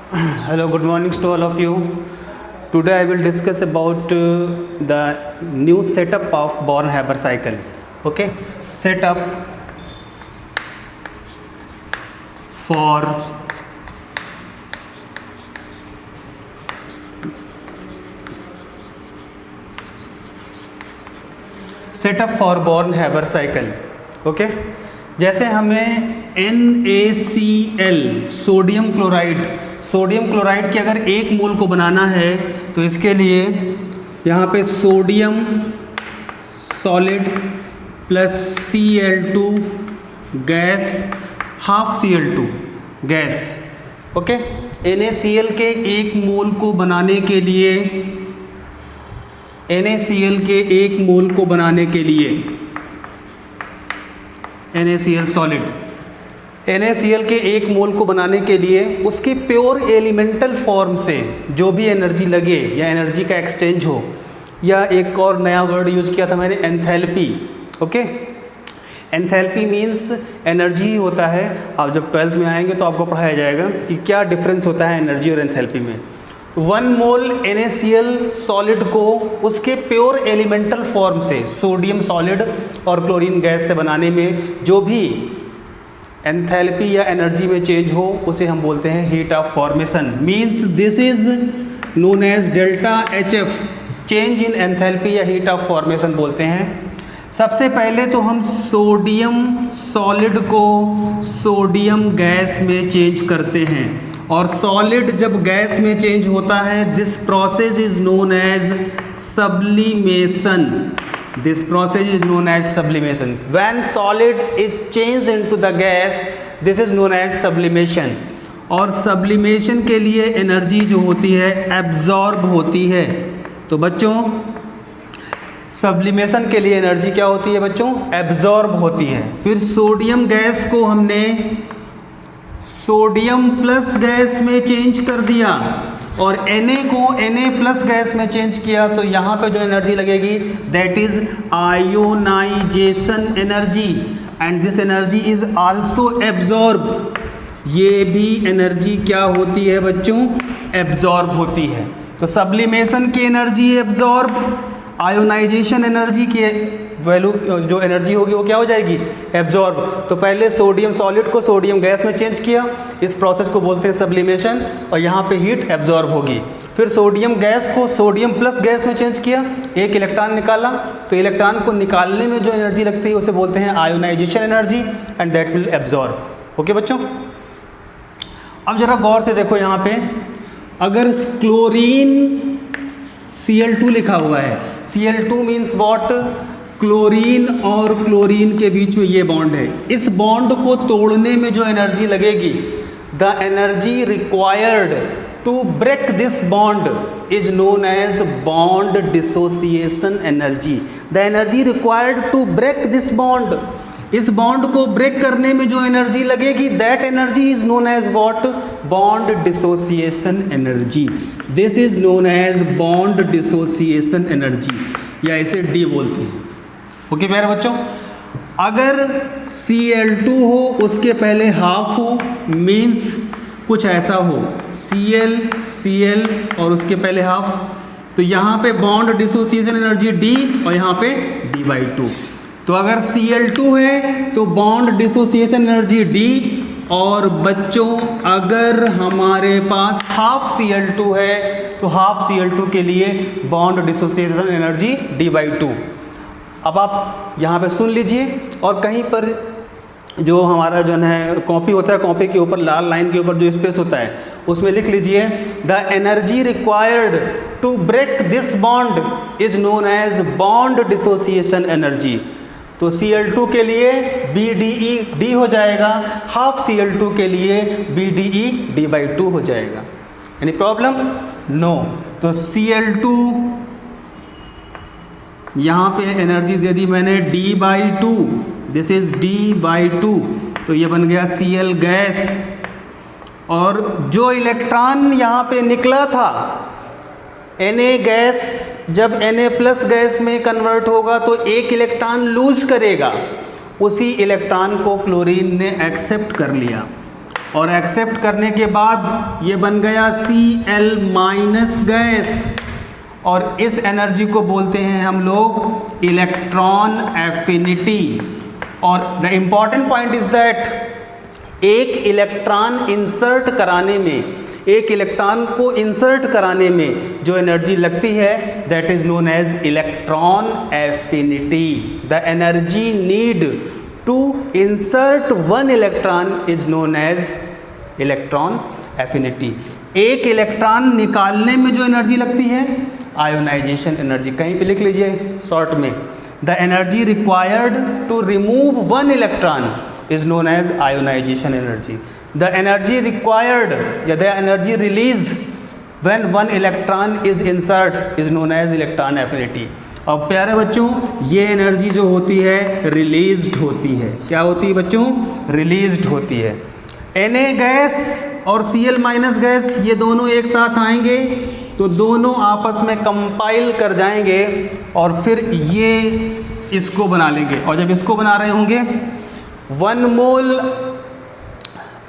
Hello, good morning to all of you. Today I will discuss about the new setup of Born-Haber cycle. Okay, setup for Born-Haber cycle. Okay, जैसे हमें NaCl sodium chloride के अगर एक मोल को बनाना है तो इसके लिए यहाँ पे sodium solid plus Cl2 gas half Cl2 gas. Okay, NaCl के एक मोल को बनाने के लिए NaCl के एक मोल को बनाने के लिए NaCl सॉलिड NaCl के एक मोल को बनाने के लिए उसके प्योर एलिमेंटल फॉर्म से जो भी एनर्जी लगे या एनर्जी का एक्सचेंज हो, या एक और नया वर्ड यूज़ किया था मैंने, enthalpy. Okay, enthalpy means energy ही होता है। आप जब 12th में आएंगे तो आपको पढ़ाया जाएगा कि क्या डिफरेंस होता है एनर्जी और एंथैल्पी में। 1 मोल NaCl सॉलिड को उसके प्योर एलिमेंटल फॉर्म से सोडियम सॉलिड और क्लोरीन गैस से बनाने में जो भी एंथैल्पी या एनर्जी में चेंज हो उसे हम बोलते हैं heat of formation. Means this is known as delta HF, change in enthalpy या हीट ऑफ फॉर्मेशन बोलते हैं। सबसे पहले तो हम सोडियम सॉलिड को सोडियम गैस में चेंज करते हैं, और सॉलिड जब गैस में चेंज होता है this process is known as sublimation. This process is known as sublimation. When solid is changed into the gas, this is known as sublimation. और sublimation के लिए एनर्जी जो होती है एब्जॉर्ब होती है। तो बच्चों sublimation के लिए एनर्जी क्या होती है बच्चों? एब्जॉर्ब होती है। फिर सोडियम गैस को हमने सोडियम प्लस गैस में चेंज कर दिया और Na को Na प्लस गैस में चेंज किया, तो यहाँ पे जो एनर्जी लगेगी that is ionisation energy, and this energy is also absorb. ये भी एनर्जी क्या होती है बच्चों? एब्जॉर्ब होती है। तो सब्लिमेशन की एनर्जी एब्जॉर्ब, आयोनाइजेशन एनर्जी की वैल्यू जो एनर्जी होगी वो क्या हो जाएगी? एब्जॉर्ब। तो पहले सोडियम सॉलिड को सोडियम गैस में चेंज किया, इस प्रोसेस को बोलते हैं सब्लिमेशन, और यहाँ पे हीट एब्जॉर्ब होगी। फिर सोडियम गैस को सोडियम प्लस गैस में चेंज किया, एक इलेक्ट्रॉन निकाला, तो इलेक्ट्रॉन को निकालने में जो एनर्जी लगती है उसे बोलते हैं ionisation energy, and that will absorb. Okay बच्चों, अब जरा गौर से देखो यहाँ पे, अगर क्लोरीन Cl2 लिखा हुआ है, Cl2 मीन्स वॉट? क्लोरीन और क्लोरीन के बीच में ये बॉन्ड है। इस बॉन्ड को तोड़ने में जो एनर्जी लगेगी, the energy required to break this bond is known as bond dissociation energy. The energy required to break this bond, इस बॉन्ड को ब्रेक करने में जो एनर्जी लगेगी that energy is known as what? Bond dissociation energy. This is known as bond dissociation energy, या इसे D बोलते हैं। ओके प्यारे बच्चों, अगर Cl2 हो उसके पहले हाफ हो, मीन्स कुछ ऐसा हो Cl और उसके पहले हाफ, तो यहाँ पे बॉन्ड डिसोसिएशन एनर्जी D और यहाँ पे D/2। तो अगर Cl2 है तो बॉन्ड डिसोसिएशन एनर्जी D, और बच्चों अगर हमारे पास हाफ Cl2 है तो हाफ Cl2 के लिए बॉन्ड डिसोसिएशन एनर्जी D/2। अब आप यहाँ पे सुन लीजिए, और कहीं पर जो हमारा जो है कॉपी होता है, कॉपी के ऊपर लाल लाइन के ऊपर जो स्पेस होता है उसमें लिख लीजिए the energy required to break this bond is known as bond dissociation energy. तो Cl2 के लिए BDE D हो जाएगा, हाफ Cl2 के लिए BDE D/2 हो जाएगा। Any problem? नो। तो Cl2 यहाँ पे एनर्जी दे दी मैंने D/2, दिस इज D/2, तो ये बन गया Cl गैस, और जो इलेक्ट्रॉन यहाँ पे निकला था Na गैस जब Na प्लस गैस में कन्वर्ट होगा तो एक इलेक्ट्रॉन लूज करेगा, उसी इलेक्ट्रॉन को क्लोरीन ने एक्सेप्ट कर लिया और एक्सेप्ट करने के बाद ये बन गया Cl माइनस गैस, और इस एनर्जी को बोलते हैं हम लोग इलेक्ट्रॉन एफिनिटी। और the important point is that एक इलेक्ट्रॉन इंसर्ट कराने में, एक इलेक्ट्रॉन को इंसर्ट कराने में जो एनर्जी लगती है that is known as electron affinity. The energy need to insert one electron is known as electron affinity. एक इलेक्ट्रॉन निकालने में जो एनर्जी लगती है आयोनाइजेशन एनर्जी। कहीं पे लिख लीजिए शॉर्ट में, the energy required to remove one electron is known as ionisation energy. The energy required या the energy release when one electron is insert is known as electron affinity. अब प्यारे बच्चों ये एनर्जी जो होती है रिलीज्ड होती है। क्या होती है बच्चों? रिलीज्ड होती है। Na गैस और Cl माइनस गैस ये दोनों एक साथ आएंगे तो दोनों आपस में कंपाइल कर जाएंगे और फिर ये इसको बना लेंगे। और जब इसको बना रहे होंगे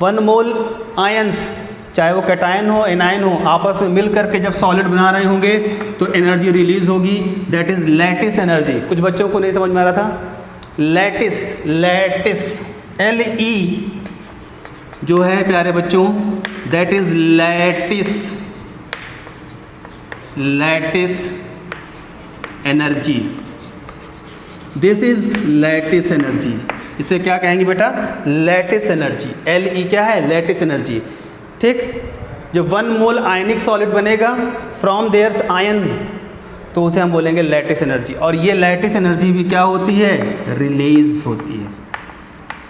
वन मोल आयंस, चाहे वो कैटायन हो एनायन हो, आपस में मिल करके जब सॉलिड बना रहे होंगे तो एनर्जी रिलीज होगी, दैट इज लैटिस एनर्जी। कुछ बच्चों को नहीं समझ में आ रहा था, लैटिस Le जो है प्यारे बच्चों that is lattice energy. This is lattice energy. इसे क्या कहेंगे बेटा? Lattice energy. Le क्या है? Lattice energy. ठीक, जब वन मोल आयनिक सॉलिड बनेगा फ्रॉम देयर्स आयन तो उसे हम बोलेंगे लैटिस एनर्जी। और ये लैटिस एनर्जी भी क्या होती है? रिलीज होती है।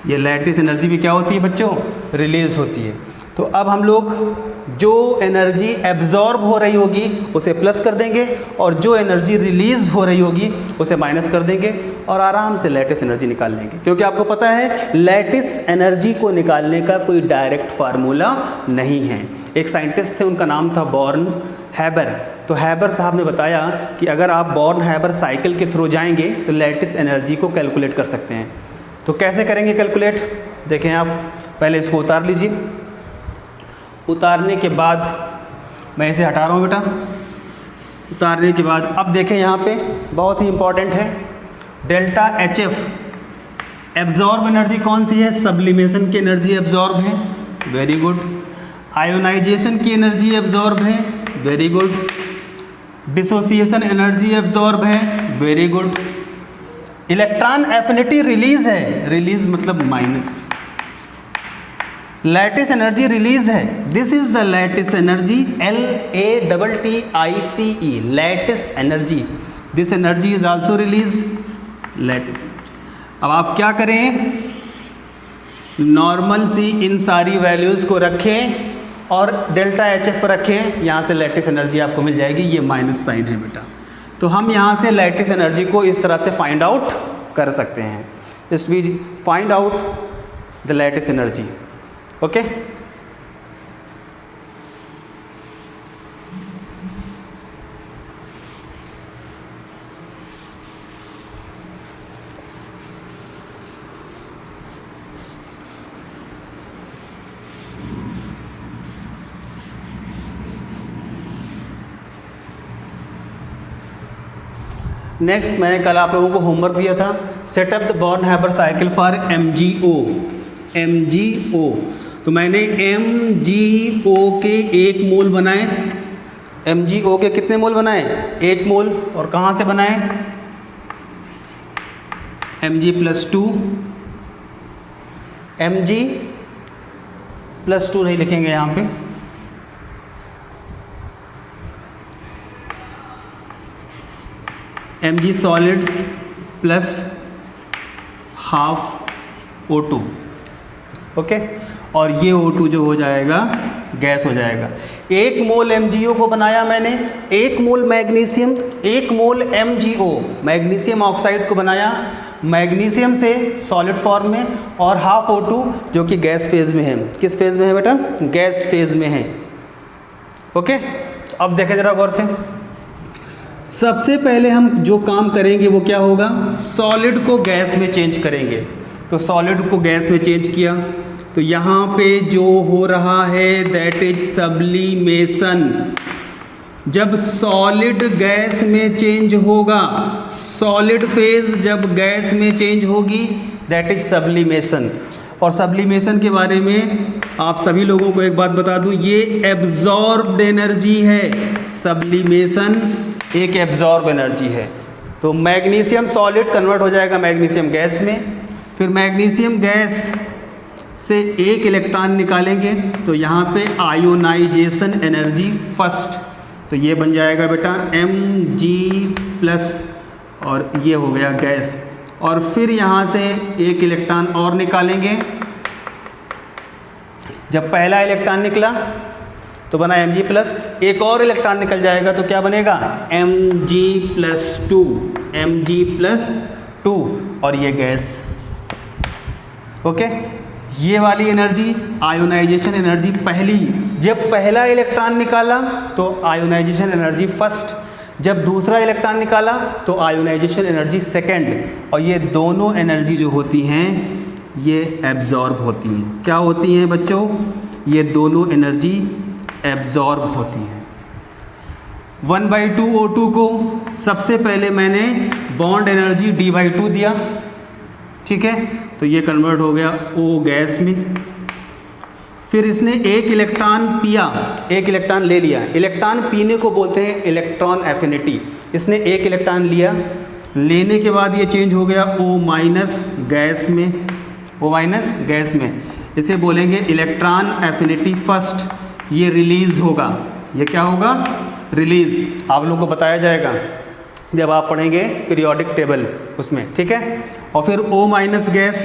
ये लैटिस एनर्जी भी क्या होती है बच्चों? रिलीज होती है। तो अब हम लोग जो एनर्जी एब्जॉर्ब हो रही होगी उसे प्लस कर देंगे और जो एनर्जी रिलीज हो रही होगी उसे माइनस कर देंगे और आराम से लैटिस एनर्जी निकाल लेंगे। क्योंकि आपको पता है लैटिस एनर्जी को निकालने का कोई डायरेक्ट फार्मूला नहीं है। एक साइंटिस्ट थे, उनका नाम था बॉर्न हैबर। तो हैबर साहब ने बताया कि अगर आप बॉर्न हैबर साइकिल के थ्रू जाएंगे तो लैटिस एनर्जी को कैलकुलेट कर सकते हैं। तो कैसे करेंगे कैलकुलेट? देखें आप पहले इसको उतार लीजिए। उतारने के बाद मैं इसे हटा रहा हूँ बेटा। उतारने के बाद अब देखें यहाँ पे बहुत ही इंपॉर्टेंट है, डेल्टा HF एब्जॉर्ब एनर्जी कौन सी है? सब्लिमेशन की एनर्जी एब्जॉर्ब है, वेरी गुड। आयोनाइजेशन की एनर्जी एब्जॉर्ब है, very good. Dissociation energy absorb है, very good. Electron affinity release है, रिलीज मतलब माइनस। लैटिस एनर्जी रिलीज है, this is the lattice energy, LATTICE, lattice energy. This energy is also release, lattice energy. अब आप क्या करें? Normal सी इन सारी values को रखें और डेल्टा HF रखें, यहाँ से लैटिस एनर्जी आपको मिल जाएगी। ये माइनस साइन है बेटा। तो हम यहाँ से लैटिस एनर्जी को इस तरह से फाइंड आउट कर सकते हैं। Just we find out the lattice energy, okay. Next मैंने कल आप लोगों को होमवर्क दिया था, set up the Born Haber cycle for MgO। तो मैंने MgO के 1 मोल बनाए। MgO के कितने मोल बनाए? 1 मोल। और कहाँ से बनाए? Mg+2। Mg+2 नहीं लिखेंगे यहाँ पे, Mg solid plus half O2, okay. और ये O2 जो हो जाएगा गैस हो जाएगा। 1 मोल MgO को बनाया मैंने, 1 मोल मैग्नीशियम, 1 मोल MgO मैग्नीशियम ऑक्साइड को बनाया मैग्नीशियम से सॉलिड फॉर्म में, और हाफ O2 जो कि गैस फेज में है। किस फेज में है बेटा? गैस फेज में है, ओके। अब देखें जरा गौर से। सबसे पहले हम जो काम करेंगे वो क्या होगा? सॉलिड को गैस में चेंज करेंगे। तो सॉलिड को गैस में चेंज किया तो यहाँ पे जो हो रहा है दैट इज सब्लिमेशन। जब सॉलिड गैस में चेंज होगा, सॉलिड फेज जब गैस में चेंज होगी दैट इज सब्लिमेशन। और सब्लिमेशन के बारे में आप सभी लोगों को एक बात बता दूं, ये एब्जॉर्ब्ड एनर्जी है। सब्लिमेशन एक एब्जॉर्ब एनर्जी है। तो मैग्नीशियम सॉलिड कन्वर्ट हो जाएगा मैग्नीशियम गैस में, फिर मैग्नीशियम गैस से एक इलेक्ट्रॉन निकालेंगे तो यहाँ पे आयोनाइजेशन एनर्जी फर्स्ट, तो ये बन जाएगा बेटा Mg+ और ये हो गया गैस। और फिर यहाँ से एक इलेक्ट्रॉन और निकालेंगे। जब पहला इलेक्ट्रॉन निकला तो बना Mg+, एक और इलेक्ट्रॉन निकल जाएगा तो क्या बनेगा Mg+2, Mg+2 और ये गैस। ओके, ये वाली एनर्जी आयोनाइजेशन एनर्जी पहली। जब पहला इलेक्ट्रॉन निकाला तो आयोनाइजेशन एनर्जी फर्स्ट, जब दूसरा इलेक्ट्रॉन निकाला तो आयोनाइजेशन एनर्जी सेकंड। और ये दोनों एनर्जी जो होती हैं ये एब्जॉर्ब होती हैं। क्या होती हैं बच्चों? ये दोनों एनर्जी एब्जॉर्ब होती हैं। 1/2 O2 को सबसे पहले मैंने बॉन्ड एनर्जी D/2 दिया, ठीक है, तो ये कन्वर्ट हो गया O गैस में। फिर इसने एक इलेक्ट्रॉन पिया, एक इलेक्ट्रॉन ले लिया। इलेक्ट्रॉन पीने को बोलते हैं इलेक्ट्रॉन एफिनिटी। इसने एक इलेक्ट्रॉन लिया, लेने के बाद ये चेंज हो गया O- गैस में, O- गैस में। इसे बोलेंगे इलेक्ट्रॉन एफिनिटी फर्स्ट। ये रिलीज होगा, ये क्या होगा? रिलीज। आप लोगों को बताया जाएगा जब आप पढ़ेंगे पीरियोडिक टेबल उसमें, ठीक है। और फिर O- गैस,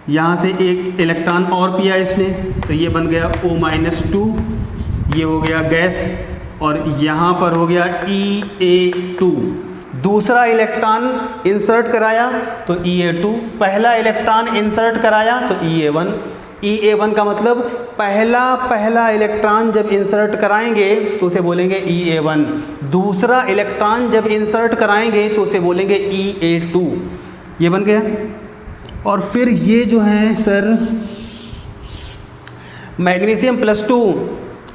यहाँ से एक इलेक्ट्रॉन और पिया इसने तो ये बन गया O-2, ये हो गया गैस। और यहाँ पर हो गया E(a)2। दूसरा इलेक्ट्रॉन इंसर्ट कराया तो E(a)2, पहला इलेक्ट्रॉन इंसर्ट कराया तो E(a1). E(a1) का मतलब पहला इलेक्ट्रॉन जब इंसर्ट कराएंगे तो उसे बोलेंगे E(a1), दूसरा इलेक्ट्रॉन जब इंसर्ट कराएंगे तो उसे बोलेंगे E(a2). ये बन गया। और फिर ये जो है सर मैग्नीशियम +2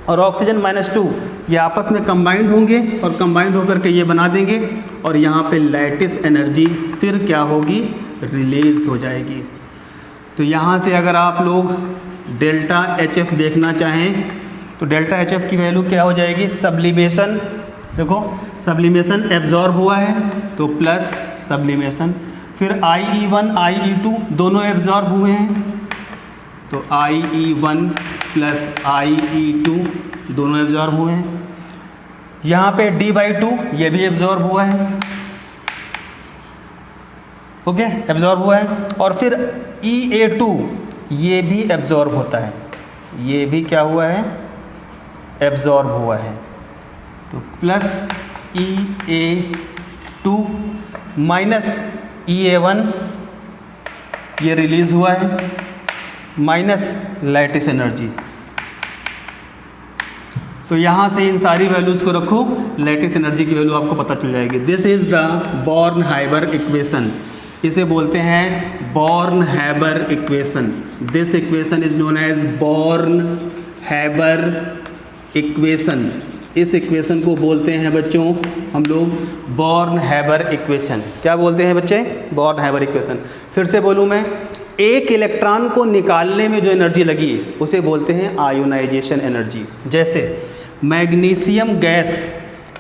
और ऑक्सीजन -2 ये आपस में कंबाइंड होंगे और कंबाइंड होकर के ये बना देंगे। और यहाँ पे लैटिस एनर्जी फिर क्या होगी? रिलीज हो जाएगी। तो यहाँ से अगर आप लोग डेल्टा HF देखना चाहें तो डेल्टा HF की वैल्यू क्या हो जाएगी? सब्लिमेशन, देखो सब्लिमेशन एब्जॉर्ब हुआ है तो प्लस सब्लिमेशन। फिर IE1 IE2 दोनों एब्जॉर्ब हुए हैं तो IE1 + IE2 दोनों एब्जॉर्ब हुए हैं। यहाँ पे D/2 ये भी एब्जॉर्ब हुआ है, ओके, एब्जॉर्ब हुआ है। और फिर E(a2) ये भी एब्जॉर्ब होता है, ये भी क्या हुआ है? एब्जॉर्ब हुआ है। तो प्लस E(a2) माइनस E(a1) ये रिलीज हुआ है, माइनस लैटिस एनर्जी। तो यहाँ से इन सारी वैल्यूज़ को रखो, लैटिस एनर्जी की वैल्यू आपको पता चल जाएगी। This is the Born Haber equation, इसे बोलते हैं Born Haber equation. This equation is known as Born Haber equation. इस इक्वेशन को बोलते हैं बच्चों हम लोग बॉर्न-हाइबर इक्वेशन। क्या बोलते हैं बच्चे? Born-Haber equation. फिर से बोलूँ मैं, एक इलेक्ट्रॉन को निकालने में जो एनर्जी लगी उसे बोलते हैं आयोनाइजेशन एनर्जी। जैसे मैग्नीशियम गैस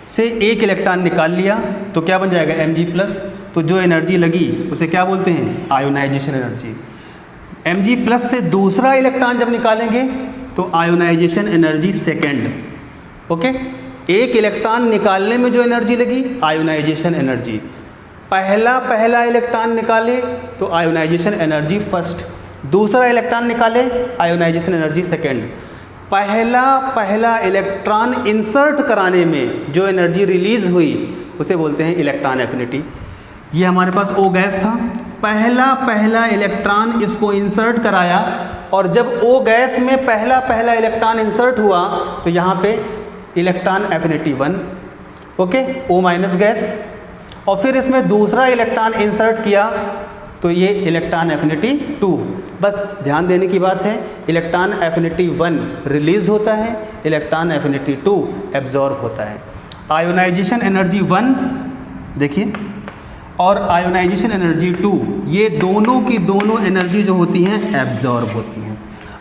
से एक इलेक्ट्रॉन निकाल लिया तो क्या बन जाएगा? Mg+, तो जो एनर्जी लगी उसे क्या बोलते हैं? Ionisation energy. Mg+ से दूसरा इलेक्ट्रॉन जब निकालेंगे तो आयोनाइजेशन एनर्जी सेकेंड, ओके। एक इलेक्ट्रॉन निकालने में जो एनर्जी लगी आयोनाइजेशन एनर्जी। पहला इलेक्ट्रॉन निकाले तो आयोनाइजेशन एनर्जी फर्स्ट, दूसरा इलेक्ट्रॉन निकाले आयोनाइजेशन एनर्जी सेकेंड। पहला इलेक्ट्रॉन इंसर्ट कराने में जो एनर्जी रिलीज हुई उसे बोलते हैं इलेक्ट्रॉन एफिनिटी। ये हमारे पास O गैस था, पहला इलेक्ट्रॉन इसको इंसर्ट कराया और जब O गैस में पहला इलेक्ट्रॉन इंसर्ट हुआ तो यहाँ पे electron affinity 1, okay, O- gas. और फिर इसमें दूसरा इलेक्ट्रॉन इंसर्ट किया तो ये इलेक्ट्रॉन एफिनिटी 2। बस ध्यान देने की बात है, इलेक्ट्रॉन एफिनिटी 1 रिलीज होता है, इलेक्ट्रॉन एफिनिटी 2 एब्जॉर्ब होता है। आयोनाइजेशन एनर्जी 1 देखिए और आयोनाइजेशन एनर्जी 2, ये दोनों की दोनों एनर्जी जो होती हैं एब्जॉर्ब होती हैं।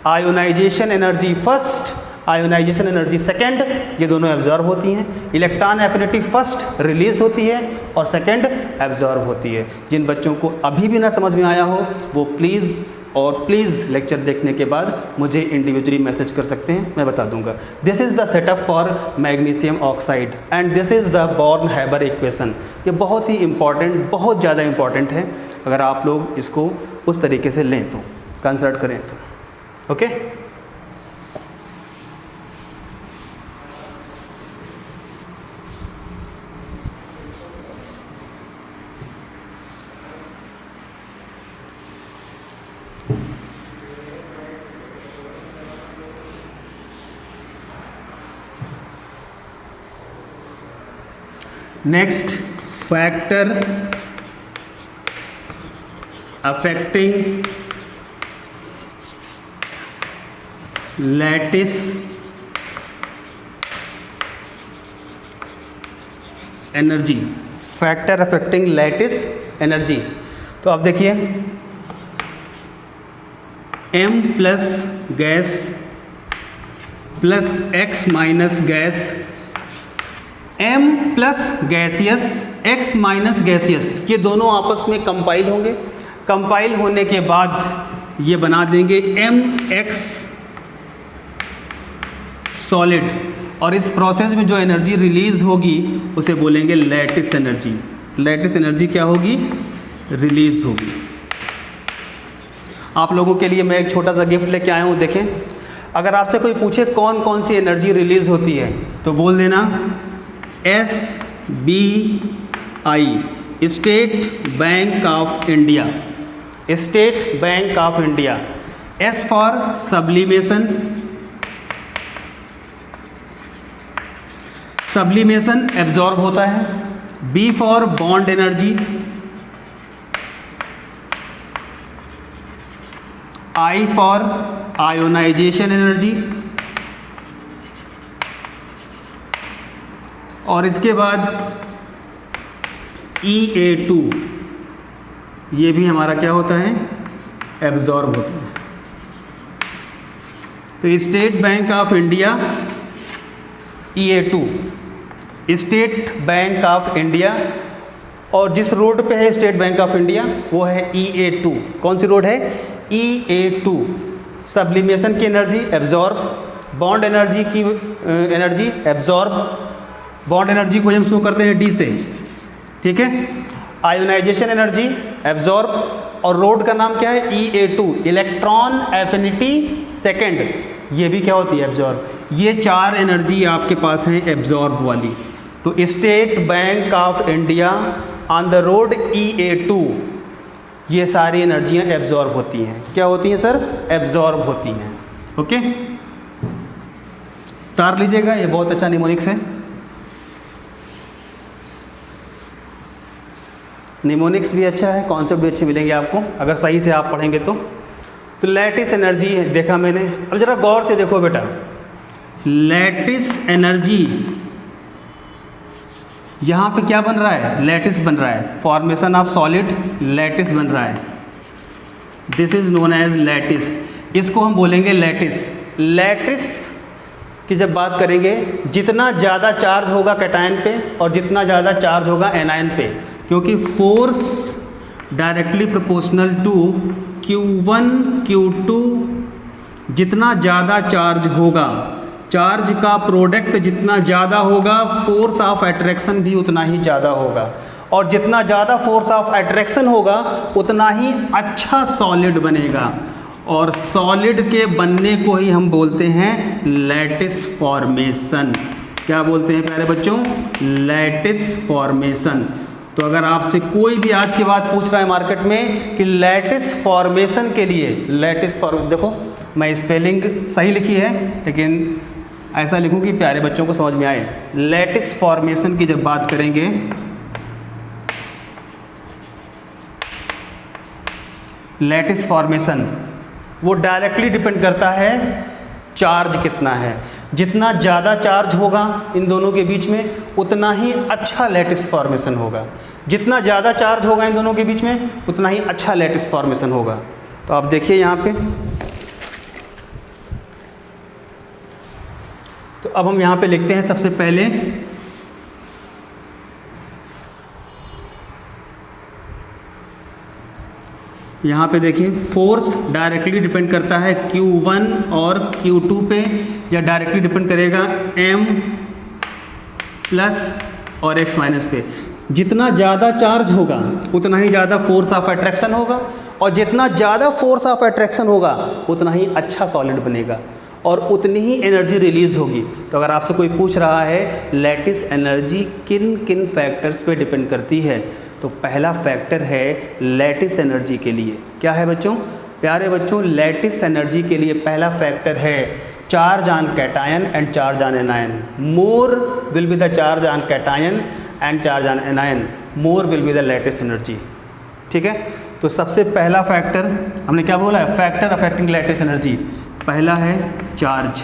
Ionisation energy first, ionisation energy second, ये दोनों एब्जॉर्ब होती हैं। इलेक्ट्रॉन एफिनिटी फर्स्ट रिलीज होती है और सेकंड एब्जॉर्ब होती है। जिन बच्चों को अभी भी ना समझ में आया हो वो प्लीज़ लेक्चर देखने के बाद मुझे इंडिविजुअली मैसेज कर सकते हैं, मैं बता दूंगा। This is the setup for magnesium oxide and this is the born-Haber equation. ये बहुत ही इंपॉर्टेंट, बहुत ज़्यादा इंपॉर्टेंट है। अगर आप लोग इसको उस तरीके से लें तो, कंसल्ट करें तो, okay. Next, factor affecting lattice energy, factor affecting lattice energy. तो आप देखिए m plus gas plus x minus gas, m plus gaseous x minus gaseous, ये दोनों आपस में कंपाइल होंगे। कंपाइल होने के बाद ये बना देंगे mx सॉलिड, और इस प्रोसेस में जो एनर्जी रिलीज होगी उसे बोलेंगे लैटिस एनर्जी। लैटिस एनर्जी क्या होगी? रिलीज होगी। आप लोगों के लिए मैं एक छोटा सा गिफ्ट लेके आया हूँ। देखें, अगर आपसे कोई पूछे कौन कौन सी एनर्जी रिलीज होती है तो बोल देना SBI, state bank of India, state bank of India. S for sublimation, sublimation absorb होता है। B for bond energy, I for ionisation energy, और इसके बाद EA2, ये भी हमारा क्या होता है? एब्जॉर्ब होता है। तो state bank of India EA2, state bank of India, और जिस रोड पे है स्टेट बैंक ऑफ इंडिया वो है EA2। कौन सी रोड है? EA2। सब्लिमेशन की एनर्जी एब्जॉर्ब, बॉन्ड एनर्जी की एनर्जी एब्जॉर्ब, बॉन्ड एनर्जी को हम शो करते हैं D से, ठीक है। आयोनाइजेशन एनर्जी एब्जॉर्ब, और रोड का नाम क्या है? EA2, इलेक्ट्रॉन एफिनिटी सेकंड, ये भी क्या होती है? एब्जॉर्ब। ये चार एनर्जी आपके पास हैं एब्जॉर्ब वाली। तो state bank of India on the road EA2, ये सारी एनर्जियां एब्जॉर्ब होती हैं। क्या होती हैं सर? एब्जॉर्ब होती हैं। ओके, तार लीजिएगा, ये बहुत अच्छा निमोनिक्स है। निमोनिक्स भी अच्छा है, कॉन्सेप्ट भी अच्छे मिलेंगे आपको अगर सही से आप पढ़ेंगे तो। लैटिस एनर्जी देखा मैंने, अब जरा गौर से देखो बेटा। लैटिस एनर्जी यहाँ पे क्या बन रहा है? लैटिस बन रहा है, फॉर्मेशन ऑफ सॉलिड लैटिस बन रहा है। This is known as lattice, इसको हम बोलेंगे लैटिस। लैटिस की जब बात करेंगे, जितना ज़्यादा चार्ज होगा कैटायन पे और जितना ज़्यादा चार्ज होगा एनायन पे, क्योंकि force directly proportional to Q1 Q2, जितना ज़्यादा चार्ज होगा, चार्ज का प्रोडक्ट जितना ज़्यादा होगा, फोर्स ऑफ अट्रैक्शन भी उतना ही ज़्यादा होगा, और जितना ज़्यादा फोर्स ऑफ अट्रैक्शन होगा उतना ही अच्छा सॉलिड बनेगा, और सॉलिड के बनने को ही हम बोलते हैं लैटिस फॉर्मेशन। क्या बोलते हैं प्यारे बच्चों? Lattice formation. तो अगर आपसे कोई भी आज के बाद पूछ रहा है मार्केट में कि लैटिस फॉर्मेशन के लिए, लैटिस फॉर्मेशन, देखो मैं स्पेलिंग सही लिखी है लेकिन ऐसा लिखूं कि प्यारे बच्चों को समझ में आए। लैटिस फॉर्मेशन की जब बात करेंगे लैटिस फॉर्मेशन वो डायरेक्टली डिपेंड करता है चार्ज कितना है। जितना ज़्यादा चार्ज होगा इन दोनों के बीच में उतना ही अच्छा लैटिस फॉर्मेशन होगा। जितना ज़्यादा चार्ज होगा इन दोनों के बीच में उतना ही अच्छा लैटिस फॉर्मेशन होगा। तो आप देखिए यहाँ पे, तो अब हम यहाँ पे लिखते हैं सबसे पहले यहाँ पे देखिए फोर्स डायरेक्टली डिपेंड करता है Q1 और Q2 पे, या डायरेक्टली डिपेंड करेगा M प्लस और X माइनस पे। जितना ज़्यादा चार्ज होगा उतना ही ज़्यादा फोर्स ऑफ अट्रैक्शन होगा, और जितना ज़्यादा फोर्स ऑफ अट्रैक्शन होगा उतना ही अच्छा सॉलिड बनेगा और उतनी ही एनर्जी रिलीज़ होगी। तो अगर आपसे कोई पूछ रहा है लैटिस एनर्जी किन किन फैक्टर्स पे डिपेंड करती है, तो पहला फैक्टर है लैटिस एनर्जी के लिए क्या है बच्चों, प्यारे बच्चों, लैटिस एनर्जी के लिए पहला फैक्टर है charge on cation and charge on anion. More will be the charge on cation and charge on anion, more will be the lattice energy. ठीक है, तो सबसे पहला फैक्टर हमने क्या बोला है, फैक्टर अफेक्टिंग लैटिस एनर्जी, पहला है चार्ज।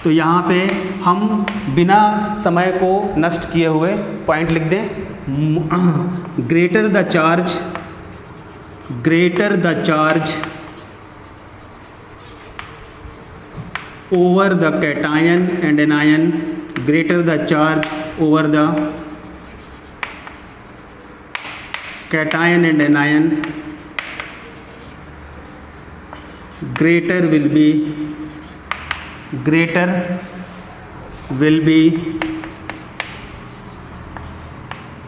तो यहाँ पे हम बिना समय को नष्ट किए हुए पॉइंट लिख दें, greater the charge over the cation and anion, greater the charge over the cation and anion, greater will be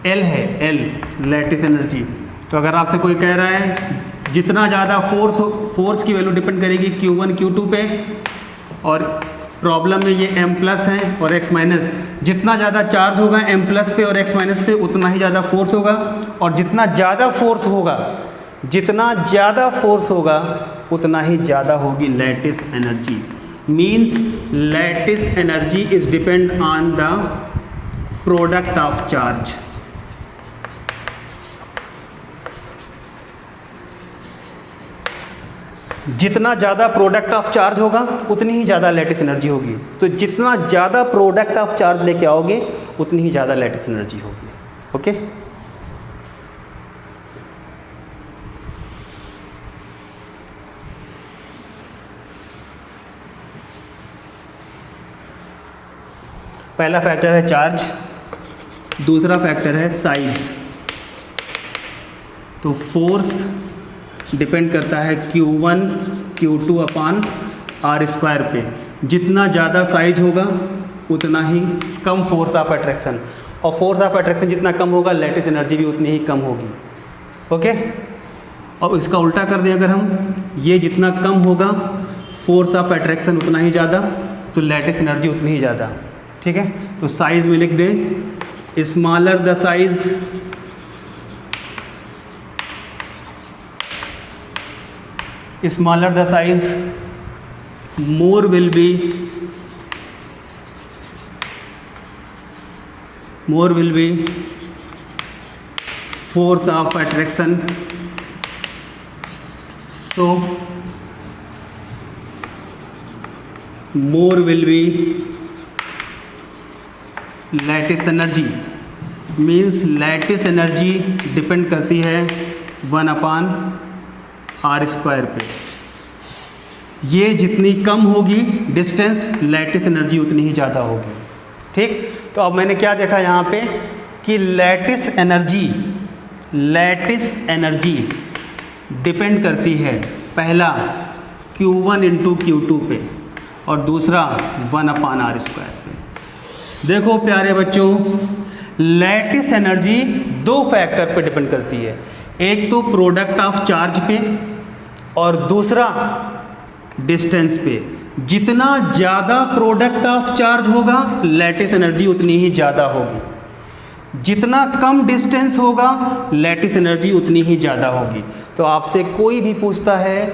L है, L लैटिस एनर्जी। तो अगर आपसे कोई कह रहा है जितना ज़्यादा फोर्स की वैल्यू डिपेंड करेगी Q1 Q2 पे, और प्रॉब्लम में ये M प्लस है और X माइनस, जितना ज़्यादा चार्ज होगा M प्लस पे और X माइनस पे उतना ही ज़्यादा फोर्स होगा, और जितना ज़्यादा फोर्स होगा उतना ही ज़्यादा होगी lattice energy. Means lattice energy is depend on the product of charge. जितना ज़्यादा प्रोडक्ट ऑफ चार्ज होगा उतनी ही ज़्यादा लैटिस एनर्जी होगी। तो जितना ज़्यादा प्रोडक्ट ऑफ चार्ज लेके आओगे उतनी ही ज़्यादा लैटिस एनर्जी होगी। ओके, पहला फैक्टर है चार्ज, दूसरा फैक्टर है साइज। तो फोर्स डिपेंड करता है Q1 Q2 अपान R स्क्वायर पे। जितना ज़्यादा साइज होगा उतना ही कम फोर्स ऑफ अट्रैक्शन, और फोर्स ऑफ अट्रैक्शन जितना कम होगा लैटिस एनर्जी भी उतनी ही कम होगी। ओके, और इसका उल्टा कर दें अगर हम, ये जितना कम होगा फोर्स ऑफ अट्रैक्शन उतना ही ज़्यादा, तो लैटिस एनर्जी उतनी ही ज़्यादा। ठीक है, तो साइज में लिख दें smaller the size more will be force of attraction, so more will be lattice energy. Means lattice energy depend करती है 1/r स्क्वायर पे। ये जितनी कम होगी डिस्टेंस, लैटिस एनर्जी उतनी ही ज़्यादा होगी। ठीक, तो अब मैंने क्या देखा यहाँ पे कि लैटिस एनर्जी डिपेंड करती है पहला Q1 इंटू Q2 पे, और दूसरा 1/r स्क्वायर पे। देखो प्यारे बच्चों, लैटिस एनर्जी दो फैक्टर पे डिपेंड करती है, एक तो प्रोडक्ट ऑफ चार्ज पे और दूसरा डिस्टेंस पे। जितना ज़्यादा प्रोडक्ट ऑफ चार्ज होगा लैटिस एनर्जी उतनी ही ज़्यादा होगी, जितना कम डिस्टेंस होगा लैटिस एनर्जी उतनी ही ज़्यादा होगी। तो आपसे कोई भी पूछता है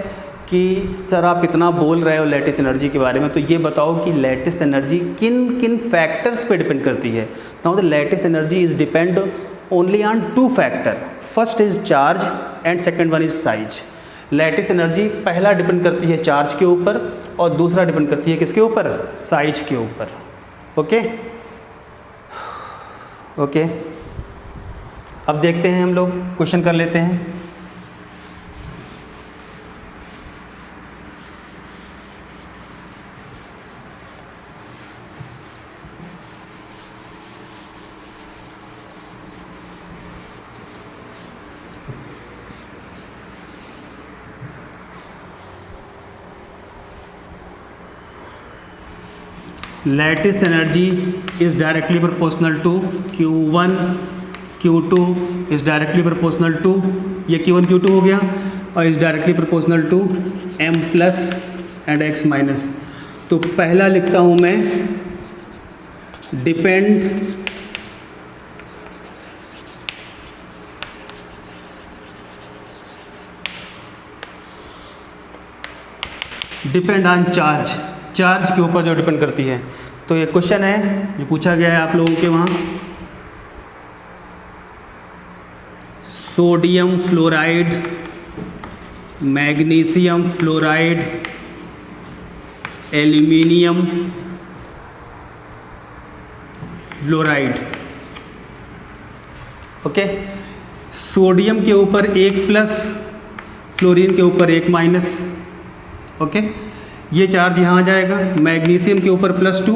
कि सर आप इतना बोल रहे हो लैटिस एनर्जी के बारे में, तो ये बताओ कि लैटिस एनर्जी किन किन फैक्टर्स पे डिपेंड करती है। Now the lattice energy is depend only on 2 factor, first is charge and second one is size. Lattice energy पहला डिपेंड करती है चार्ज के ऊपर और दूसरा डिपेंड करती है किसके ऊपर, साइज के ऊपर। ओके ओके, अब देखते हैं हम लोग क्वेश्चन कर लेते हैं। Lattice energy is directly proportional to Q1, Q2 is directly proportional to, ये Q1 Q2 हो गया, और is directly proportional to M plus and X minus। तो पहला लिखता हूँ मैं डिपेंड ऑन चार्ज, चार्ज के ऊपर जो डिपेंड करती है। तो ये क्वेश्चन है जो पूछा गया है आप लोगों के वहाँ, sodium fluoride, magnesium fluoride, aluminium fluoride. Okay, sodium के ऊपर 1 प्लस, फ्लोरीन के ऊपर 1 माइनस। ओके, ये चार्ज यहाँ आ जाएगा। मैग्नीशियम के ऊपर +2,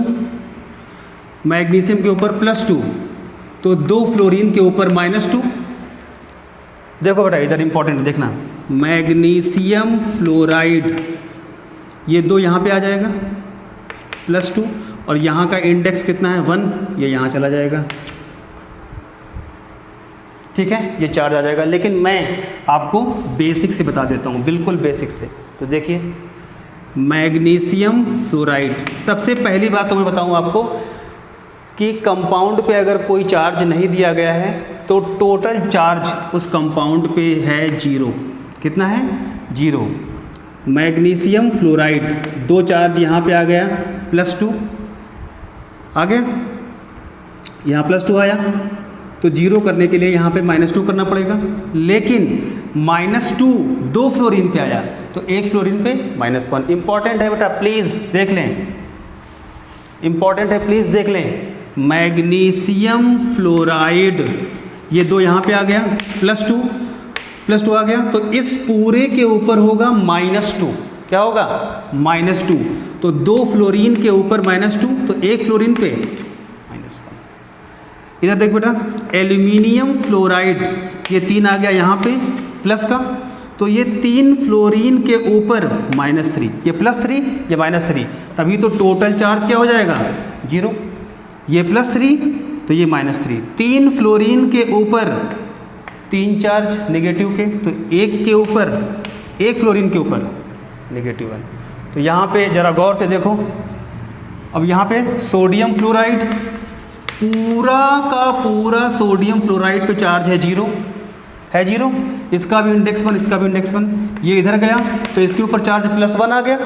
मैग्नीशियम के ऊपर +2, तो 2 फ्लोरीन के ऊपर -2। देखो बेटा इधर इंपॉर्टेंट देखना, मैग्नीशियम फ्लोराइड, ये 2 यहाँ पे आ जाएगा +2, और यहाँ का इंडेक्स कितना है 1, ये यहाँ चला जाएगा। ठीक है, ये चार्ज आ जाएगा। लेकिन मैं आपको बेसिक से बता देता हूँ, बिल्कुल बेसिक से। तो देखिए मैग्नीशियम फ्लोराइड, सबसे पहली बात तो मैं बताऊँ आपको कि कंपाउंड पे अगर कोई चार्ज नहीं दिया गया है तो टोटल चार्ज उस कंपाउंड पे है 0। कितना है, 0। मैग्नीशियम फ्लोराइड 2 चार्ज यहाँ पे आ गया +2, आ गया, यहाँ +2 आया, तो 0 करने के लिए यहाँ पे -2 करना पड़ेगा। लेकिन -2 2 फ्लोरीन पे आया, तो 1 फ्लोरीन पे -1। इंपॉर्टेंट है बेटा, प्लीज़ देख लें, इंपॉर्टेंट है, प्लीज़ देख लें। मैग्नीशियम फ्लोराइड, ये 2 यहाँ पे आ गया +2 आ गया, तो इस पूरे के ऊपर होगा -2। क्या होगा, -2। तो 2 फ्लोरीन के ऊपर -2, तो 1 फ्लोरीन पे -1। इधर देख बेटा, एल्यूमिनियम फ्लोराइड, ये 3 आ गया यहाँ पे प्लस का, तो ये 3 फ्लोरीन के ऊपर -3, ये +3, ये -3, तभी तो टोटल चार्ज क्या हो जाएगा 0। ये +3 तो ये -3, 3 फ्लोरीन के ऊपर 3 चार्ज नेगेटिव के, तो 1 के ऊपर 1 फ्लोरीन के ऊपर -1। तो यहाँ पे ज़रा गौर से देखो, अब यहाँ पे सोडियम फ्लोराइड, पूरा का पूरा सोडियम फ्लोराइड पे चार्ज है 0, है 0। इसका भी इंडेक्स 1, इसका भी इंडेक्स 1। ये इधर गया तो इसके ऊपर चार्ज +1 आ गया,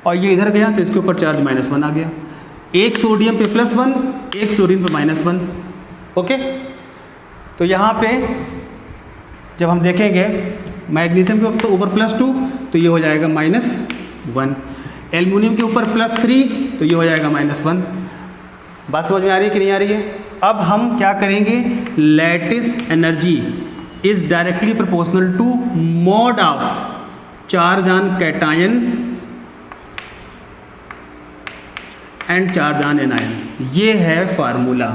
और ये इधर गया तो इसके ऊपर चार्ज -1 आ गया। 1 सोडियम पे +1, 1 फ्लोरीन पे -1। ओके, तो यहाँ पे जब हम देखेंगे मैग्नीशियम के ऊपर +2, तो ये हो जाएगा -1। एल्युमिनियम के ऊपर +3, तो ये हो जाएगा -1। बात समझ में आ रही है कि नहीं आ रही है? अब हम क्या करेंगे, lattice energy is directly proportional to mod of charge on cation and charge on anion. ये है फार्मूला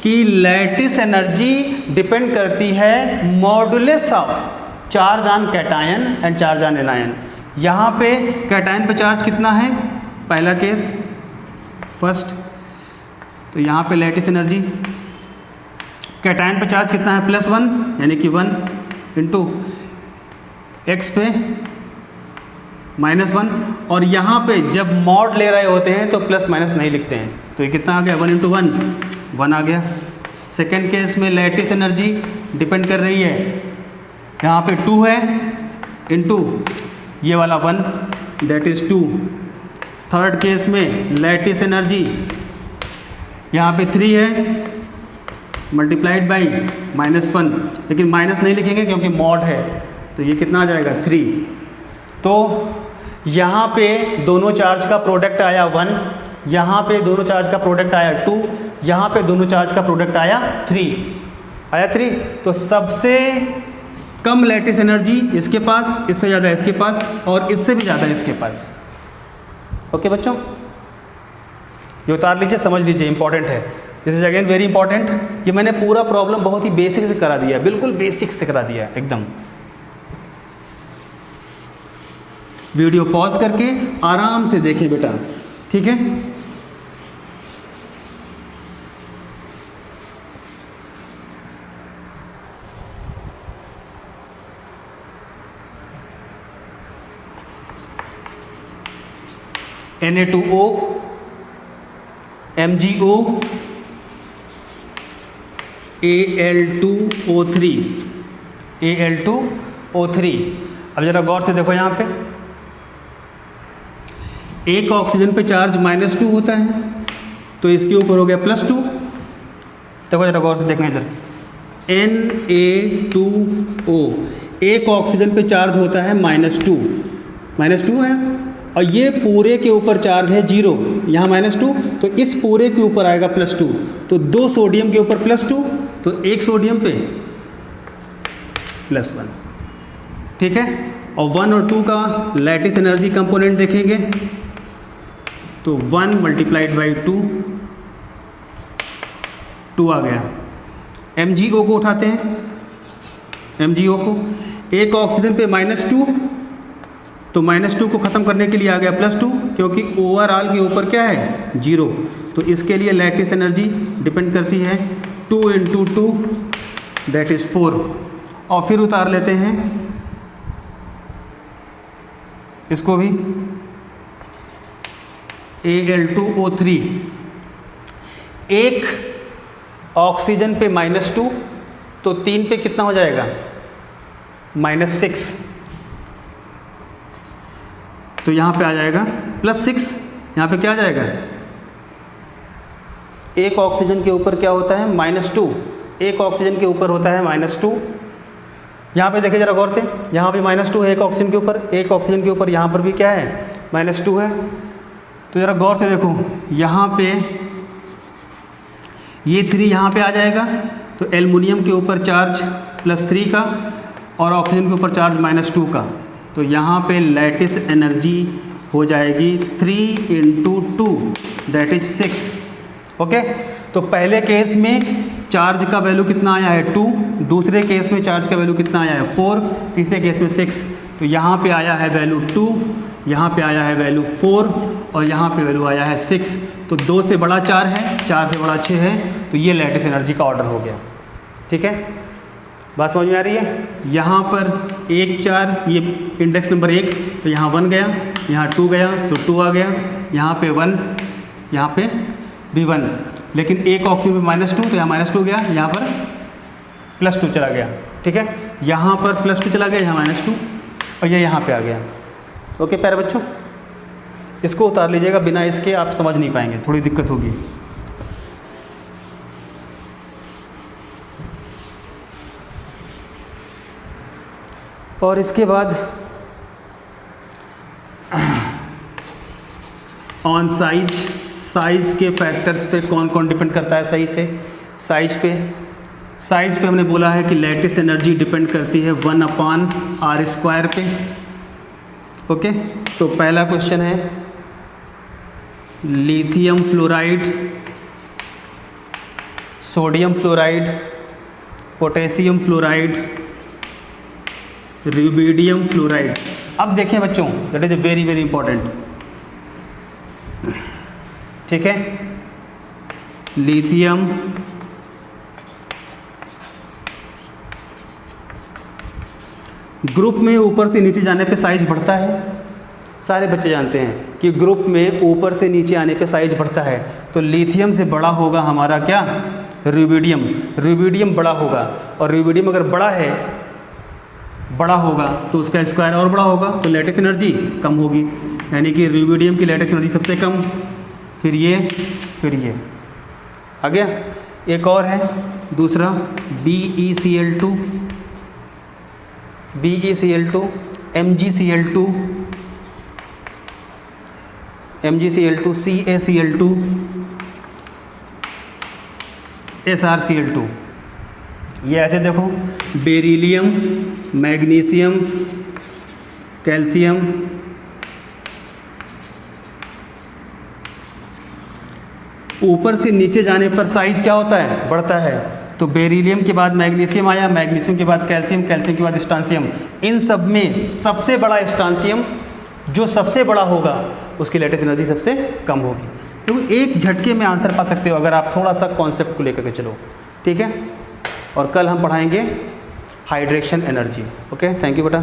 कि लैटिस एनर्जी डिपेंड करती है modulus of charge on cation and charge on anion. यहाँ पे कैटायन पे चार्ज कितना है, पहला केस फर्स्ट, तो यहाँ पे लैटिस एनर्जी कैटायन पे चार्ज कितना है +1, यानी कि 1 इंटू एक्स पे -1, और यहाँ पे जब मॉड ले रहे होते हैं तो प्लस माइनस नहीं लिखते हैं, तो ये कितना आ गया 1 × 1 आ गया। सेकेंड केस में लैटिस एनर्जी डिपेंड कर रही है, यहाँ पे 2 है इंटू ये वाला 1, दैट इज़ 2। थर्ड केस में लैटिस एनर्जी यहाँ पे 3 है मल्टीप्लाइड बाई -1, लेकिन माइनस नहीं लिखेंगे क्योंकि मॉड है, तो ये कितना आ जाएगा 3। तो यहाँ पे दोनों चार्ज का प्रोडक्ट आया 1, यहाँ पे दोनों चार्ज का प्रोडक्ट आया 2, यहाँ पे दोनों चार्ज का प्रोडक्ट आया 3। तो सबसे कम लैटिस एनर्जी इसके पास, इससे ज़्यादा इसके पास, और इससे भी ज़्यादा इसके पास। ओके बच्चों, ये उतार लीजिए, समझ लीजिए, इंपॉर्टेंट है। This is again very important. ये मैंने पूरा प्रॉब्लम बहुत ही बेसिक से करा दिया है, बिल्कुल बेसिक से करा दिया है एकदम। वीडियो पॉज करके आराम से देखें बेटा, ठीक है। Na2O, MgO, Al2O3, Al2O3। अब जरा गौर से देखो, यहाँ पे एक ऑक्सीजन पे चार्ज -2 होता है, तो इसके ऊपर हो गया +2। देखो जरा गौर से देखना इधर, Na2O, एक ऑक्सीजन पे चार्ज होता है -2 है, और ये पूरे के ऊपर चार्ज है 0, यहाँ -2, तो इस पूरे के ऊपर आएगा +2। तो 2 सोडियम के ऊपर +2, तो 1 सोडियम पे +1, ठीक है। और 1 और 2 का लैटिस एनर्जी कंपोनेंट देखेंगे, तो 1 × 2 आ गया। MgO को उठाते हैं, MgO को, एक ऑक्सीजन पे -2, तो -2 को ख़त्म करने के लिए आ गया +2, क्योंकि ओवरऑल के ऊपर क्या है 0, तो इसके लिए लैटिस एनर्जी डिपेंड करती है 2 × 2 दैट इज़ 4। और फिर उतार लेते हैं इसको भी, Al2O3, एक ऑक्सीजन पे -2, तो 3 पे कितना हो जाएगा -6, तो यहाँ पे आ जाएगा +6। यहाँ पे क्या आ जाएगा, एक ऑक्सीजन के ऊपर क्या होता है -2, एक ऑक्सीजन के ऊपर होता है -2। यहाँ पे देखिए जरा गौर से, यहाँ भी -2 है एक ऑक्सीजन के ऊपर, एक ऑक्सीजन के ऊपर यहाँ पर भी क्या है -2 है। तो जरा गौर से देखो, यहाँ पे ये 3 यहाँ पे आ जाएगा, तो एल्युमिनियम के ऊपर चार्ज +3 का और ऑक्सीजन के ऊपर चार्ज -2 का, तो यहाँ पे लैटिस एनर्जी हो जाएगी 3 × 2 दैट इज 6। ओके, तो पहले केस में चार्ज का वैल्यू कितना आया है 2, दूसरे केस में चार्ज का वैल्यू कितना आया है 4, तीसरे केस में 6। तो यहाँ पे आया है वैल्यू 2, यहाँ पे आया है वैल्यू 4, और यहाँ पे वैल्यू आया है 6। तो 2 से बड़ा 4 है, 4 से बड़ा 6 है, तो ये लैटिस एनर्जी का ऑर्डर हो गया। ठीक है, बात समझ में आ रही है। यहाँ पर एक चार्ज, ये इंडेक्स नंबर 1, तो यहाँ 1 गया, यहाँ 2 गया तो 2 आ गया, यहाँ पे 1, यहाँ पे भी 1, लेकिन एक ऑक्सीजन पे -2, तो यहाँ -2 गया, यहाँ पर +2 चला गया। ठीक है, यहाँ पर +2 चला गया, यहाँ -2, और ये यहाँ पे आ गया। ओके प्यारे बच्चों, इसको उतार लीजिएगा, बिना इसके आप समझ नहीं पाएंगे, थोड़ी दिक्कत होगी। और इसके बाद ऑन साइज के फैक्टर्स पे कौन कौन डिपेंड करता है सही से, साइज पे हमने बोला है कि लैटिस एनर्जी डिपेंड करती है 1/r² पे। ओके, तो पहला क्वेश्चन है lithium fluoride, sodium fluoride, potassium fluoride, rubidium fluoride. अब देखें बच्चों, that is very very important. ठीक है, लिथियम, ग्रुप में ऊपर से नीचे जाने पे साइज बढ़ता है। सारे बच्चे जानते हैं कि ग्रुप में ऊपर से नीचे आने पे साइज बढ़ता है, तो लिथियम से बड़ा होगा हमारा क्या, रुबिडियम बड़ा होगा, और रुबिडियम अगर बड़ा होगा तो उसका स्क्वायर और बड़ा होगा, तो लैटिस एनर्जी कम होगी, यानी कि रुबिडियम की लैटिस एनर्जी सबसे कम, फिर ये आ गया। एक और है दूसरा BeCl2, BeCl2, MgCl2, MgCl2, CaCl2, SrCl2। ये ऐसे देखो, बेरिलियम, मैग्नीशियम, कैल्शियम, ऊपर से नीचे जाने पर साइज क्या होता है, बढ़ता है। तो बेरिलियम के बाद मैग्नीशियम आया, मैग्नीशियम के बाद कैल्शियम, कैल्शियम के बाद स्ट्रांसियम। इन सब में सबसे बड़ा स्ट्रांसियम, जो सबसे बड़ा होगा उसकी लेटेस्ट एनर्जी सबसे कम होगी। तो एक झटके में आंसर पा सकते हो अगर आप थोड़ा सा कॉन्सेप्ट को लेकर के चलो, ठीक है। और कल हम पढ़ाएंगे hydration energy. Okay, thank you बेटा।